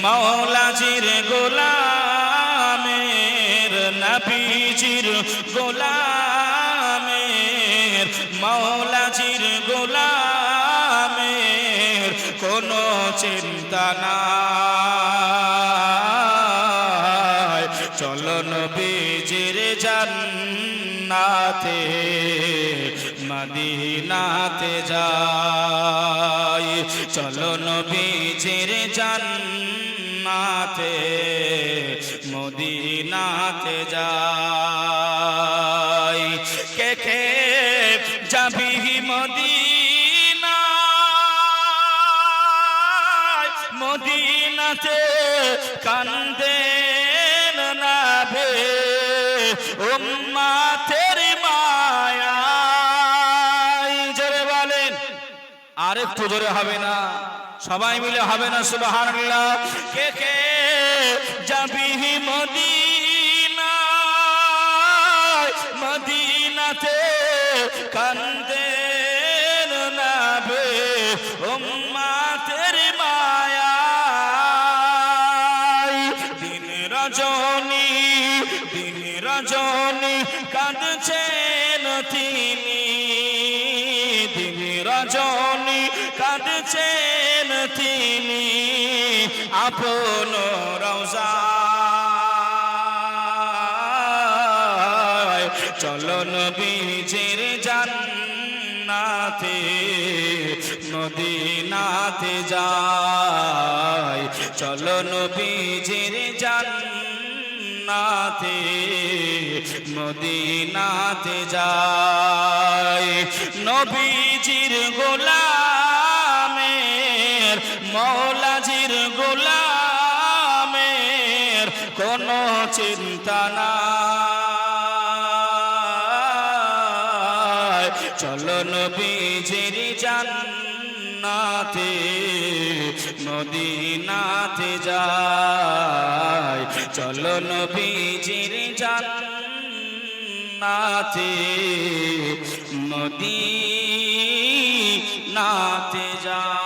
মাওলাজির গোলামের নবীজির গোলামের মাওলাজির গোলামের কোনো চিন্তা নাই চলো নবীজির জান্নাতে মদিনাতে যাই চলো নবীজির জান্নাতে মদিনাতে যাই কে কে যাবি মদিনায় মদিনাতে কান্দেন নাভে উম্মতের মায়া জোরে বলেন আর একটু জোরে হবে না সবাই মিলে হবে না সুবহানাল্লাহ কে কে যাবি মদিনায় মদিনাতে কান্দেন নাভে উম্মতের মায়া দিন রজনী কাঁদছেন তিনি দিন রজনী কাঁদছেন তিনি আপন রওজায় চলো নবীজির জান্নাতে মদিনাতে যাই চলো নবীজির জান্নাতে মদিনাতে যাই নবীজির গোলামের মাওলাজির গোলামের কোনো চিন্তা নাই চলো নবীজির জান্নাতে মদিনাতে যাই চলো নবীজির জান্নাতে মদিনাতে যাই।